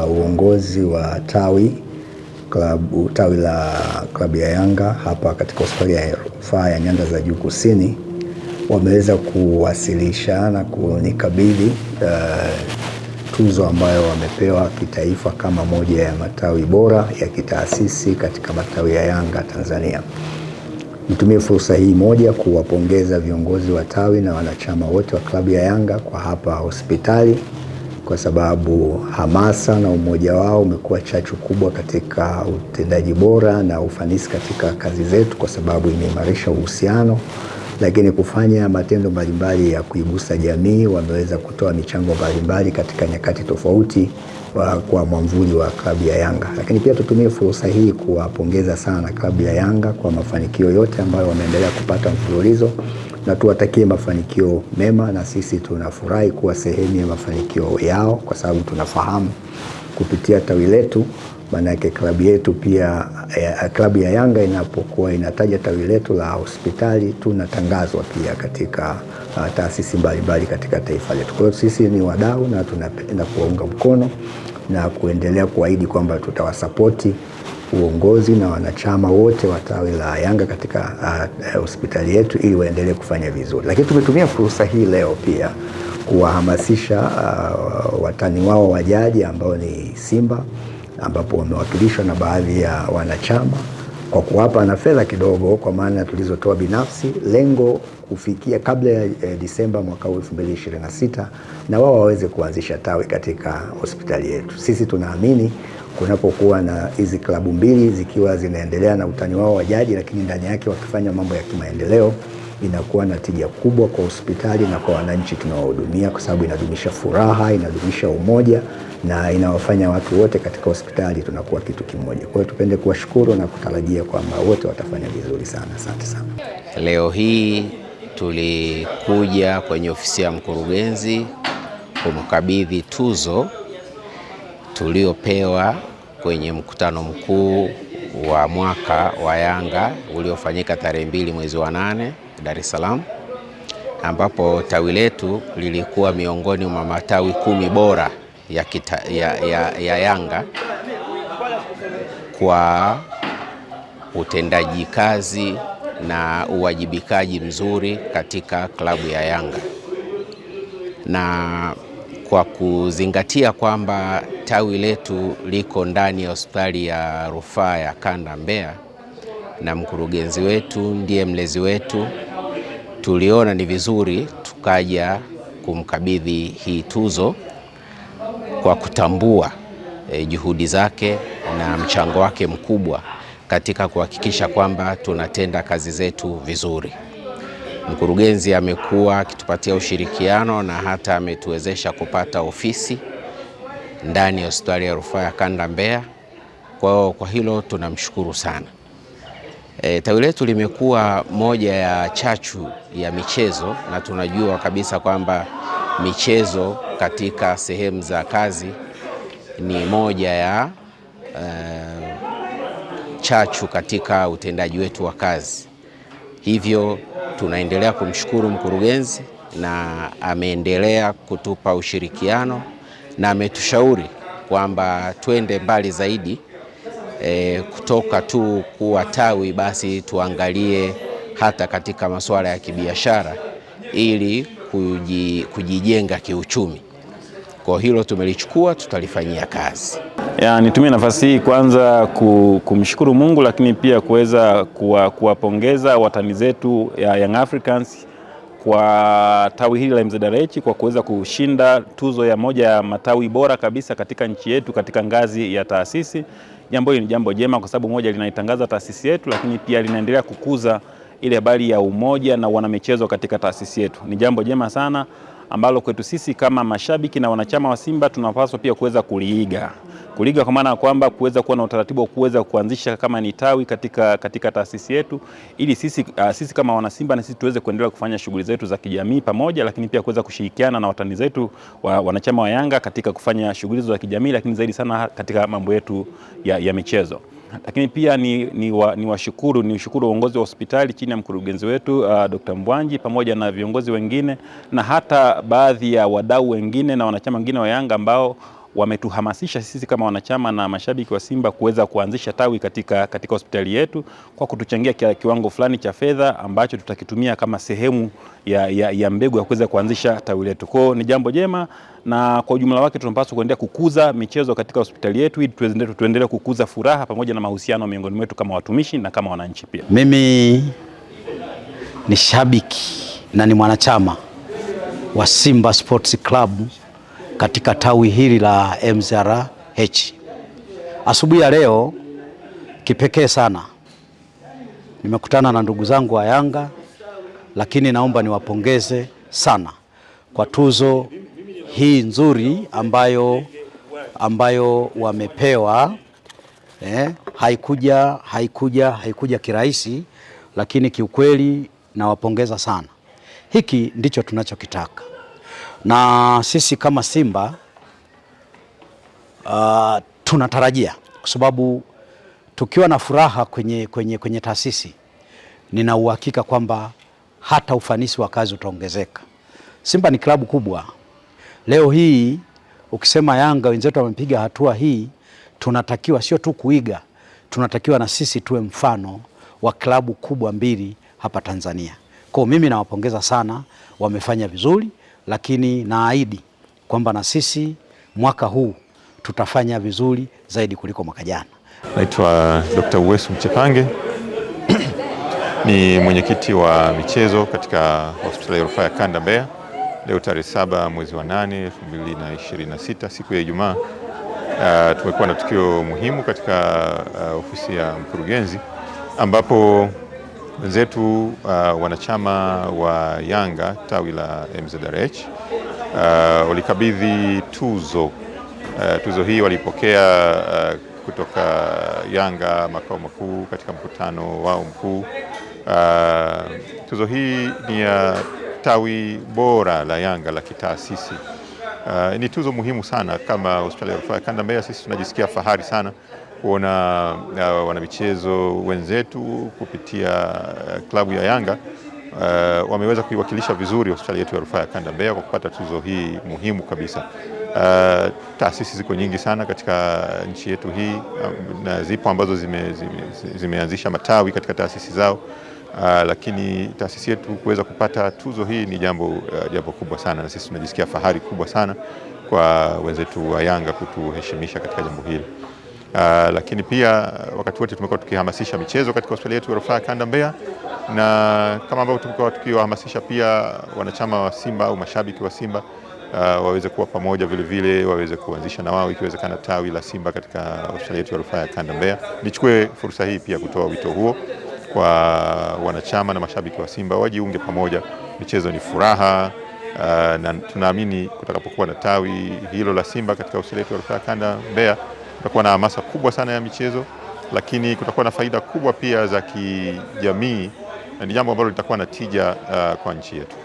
uongozi wa tawi la klabu ya Yanga hapa katika hospitali ya rufaa ya Nyanda za Juu Kusini wameweza kuwasilisha na kunikabidhi tuzo ambayo wamepewa kitaifa kama moja ya matawi bora ya kitaasisi katika matawi ya Yanga Tanzania. Nitumie fursa hii moja kuwapongeza viongozi wa tawi na wanachama wote wa klabu ya Yanga kwa hapa hospitali, kwa sababu hamasa na umoja wao umekuwa chachu kubwa katika utendaji bora na ufanisi katika kazi zetu, kwa sababu imeimarisha uhusiano, lakini kufanya matendo mbalimbali ya kuigusa jamii. Wameweza kutoa michango mbalimbali katika nyakati tofauti kwa mwamvuli wa klabu ya Yanga. Lakini pia tutumie fursa hii kuwapongeza sana klabu ya Yanga kwa mafanikio yote ambayo wameendelea kupata mfululizo, na tuwatakie mafanikio mema, na sisi tunafurahi kuwa sehemu ya mafanikio yao, kwa sababu tunafahamu kupitia tawi letu, maana yake klabu yetu pia klabu ya Yanga inapokuwa inataja tawi letu la hospitali, tunatangazwa pia katika taasisi mbalimbali katika taifa letu. Kwa hiyo sisi ni wadau na tunapenda kuwaunga mkono na kuendelea kuahidi kwamba tutawasapoti uongozi na wanachama wote wa tawi la Yanga katika hospitali yetu ili waendelee kufanya vizuri. Lakini tumetumia fursa hii leo pia kuwahamasisha watani wao wa jadi ambao ni Simba, ambapo wamewakilishwa na baadhi ya wanachama, kwa kuwapa na fedha kidogo kwa maana tulizotoa binafsi, lengo kufikia kabla ya Disemba mwaka 2026 na wao waweze kuanzisha tawi katika hospitali yetu. Sisi tunaamini kunapokuwa na hizi klabu mbili zikiwa zinaendelea na utani wao wa jadi, lakini ndani yake wakifanya mambo ya kimaendeleo, inakuwa na tija kubwa kwa hospitali na kwa wananchi tunaohudumia, kwa sababu inadumisha furaha, inadumisha umoja na inawafanya watu wote katika hospitali tunakuwa kitu kimoja. Kwa hiyo tupende kuwashukuru na kutarajia kwamba wote watafanya vizuri sana. Asante sana. Leo hii tulikuja kwenye ofisi ya mkurugenzi kumkabidhi tuzo tuliopewa kwenye mkutano mkuu wa mwaka wa Yanga uliofanyika tarehe 2 mwezi wa 8 Dar es Salaam, ambapo tawi letu lilikuwa miongoni mwa matawi 10 bora ya Yanga kwa utendaji kazi na uwajibikaji mzuri katika klabu ya Yanga. Na kwa kuzingatia kwamba tawi letu liko ndani ya hospitali ya rufaa ya Kanda Mbeya na mkurugenzi wetu ndiye mlezi wetu, tuliona ni vizuri tukaja kumkabidhi hii tuzo kwa kutambua juhudi zake na mchango wake mkubwa katika kuhakikisha kwamba tunatenda kazi zetu vizuri. Mkurugenzi amekuwa akitupatia ushirikiano na hata ametuwezesha kupata ofisi ndani ya hospitali ya rufaa ya Kanda Mbeya. Kwa hilo tunamshukuru sana. Tawi letu limekuwa moja ya chachu ya michezo, na tunajua kabisa kwamba michezo katika sehemu za kazi ni moja ya chachu katika utendaji wetu wa kazi. Hivyo tunaendelea kumshukuru mkurugenzi, na ameendelea kutupa ushirikiano na ametushauri kwamba twende mbali zaidi, kutoka tu kuwa tawi, basi tuangalie hata katika masuala ya kibiashara ili kujijenga kiuchumi. Kwa hilo tumelichukua, tutalifanyia kazi. Nitumie nafasi hii kwanza kumshukuru Mungu, lakini pia kuweza kuwapongeza watani zetu ya Young Africans kwa tawi hili la MZRH kwa kuweza kushinda tuzo ya moja ya matawi bora kabisa katika nchi yetu katika ngazi ya taasisi. Jambo hili ni jambo jema, kwa sababu moja, linaitangaza taasisi yetu, lakini pia linaendelea kukuza ile habari ya umoja na wanamichezo katika taasisi yetu. Ni jambo jema sana ambalo kwetu sisi kama mashabiki na wanachama wa Simba tunapaswa pia kuweza kuliiga kwa maana kwamba kuweza kuwa na utaratibu wa kuweza kuanzisha kama ni tawi katika taasisi yetu, ili sisi kama wana Simba na sisi tuweze kuendelea kufanya shughuli zetu za kijamii pamoja, lakini pia kuweza kushirikiana na watani zetu wanachama wa Yanga katika kufanya shughuli za kijamii, lakini zaidi sana katika mambo yetu ya michezo. Lakini pia ni ushukuru uongozi wa hospitali chini ya mkurugenzi wetu Dr. Mbwanji pamoja na viongozi wengine na hata baadhi ya wadau wengine na wanachama wengine wa Yanga ambao wametuhamasisha sisi kama wanachama na mashabiki wa Simba kuweza kuanzisha tawi katika hospitali yetu kwa kutuchangia kiwango fulani cha fedha ambacho tutakitumia kama sehemu ya mbegu ya kuweza kuanzisha tawi letu. Kwa hiyo ni jambo jema, na kwa ujumla wake tunapaswa kuendelea kukuza michezo katika hospitali yetu ili tuendelee kukuza furaha pamoja na mahusiano miongoni mwetu kama watumishi na kama wananchi pia. Mimi ni shabiki na ni mwanachama wa Simba Sports Club katika tawi hili la MZRH. Asubuhi ya leo kipekee sana nimekutana na ndugu zangu wa Yanga, lakini naomba niwapongeze sana kwa tuzo hii nzuri ambayo wamepewa. Haikuja kirahisi, lakini kiukweli nawapongeza sana. Hiki ndicho tunachokitaka, na sisi kama Simba tunatarajia, kwa sababu tukiwa na furaha kwenye taasisi, nina uhakika kwamba hata ufanisi wa kazi utaongezeka. Simba ni klabu kubwa. Leo hii ukisema Yanga wenzetu wamepiga hatua hii, tunatakiwa sio tu kuiga, tunatakiwa na sisi tuwe mfano wa klabu kubwa mbili hapa Tanzania. Kwa mimi nawapongeza sana, wamefanya vizuri, lakini naahidi kwamba na sisi mwaka huu tutafanya vizuri zaidi kuliko mwaka jana. Naitwa Dr. Uwesu Mchepange ni mwenyekiti wa michezo katika hospitali ya rufaa ya Kanda Mbeya. Leo tarehe 7 mwezi wa 8 2026, siku ya Ijumaa, tumekuwa na tukio muhimu katika ofisi ya mkurugenzi, ambapo wenzetu wanachama wa Yanga tawi la MZRH walikabidhi tuzo. Tuzo hii walipokea kutoka Yanga makao makuu katika mkutano wao mkuu. Tuzo hii ni ya tawi bora la Yanga la kitaasisi. Ni tuzo muhimu sana. Kama hospitali ya rufaa ya Kanda Mbeya, sisi tunajisikia fahari sana kuona wanamichezo wenzetu kupitia klabu ya Yanga wameweza kuiwakilisha vizuri hospitali yetu ya rufaa ya Kanda Mbeya kwa kupata tuzo hii muhimu kabisa. Taasisi ziko nyingi sana katika nchi yetu hii, na zipo ambazo zimeanzisha matawi katika taasisi zao, lakini taasisi yetu kuweza kupata tuzo hii ni jambo kubwa sana, na sisi tunajisikia fahari kubwa sana kwa wenzetu wa Yanga kutuheshimisha katika jambo hili. Lakini pia wakati wote tumekuwa tukihamasisha michezo katika hospitali yetu ya rufaa ya Kanda Mbeya, na kama ambavyo tumekuwa tukiwahamasisha pia wanachama wa Simba au mashabiki wa Simba waweze kuwa pamoja vile waweze kuanzisha na wao ikiwezekana tawi la Simba katika hospitali yetu ya rufaa ya Kanda Mbeya. Nichukue fursa hii pia kutoa wito huo kwa wanachama na mashabiki wa Simba wajiunge pamoja. Michezo ni furaha, na tunaamini kutakapokuwa na tawi hilo la Simba katika hospitali yetu ya rufaa ya Kanda Mbeya, kutakuwa na hamasa kubwa sana ya michezo, lakini kutakuwa na faida kubwa pia za kijamii, na ni jambo ambalo litakuwa na tija kwa nchi yetu.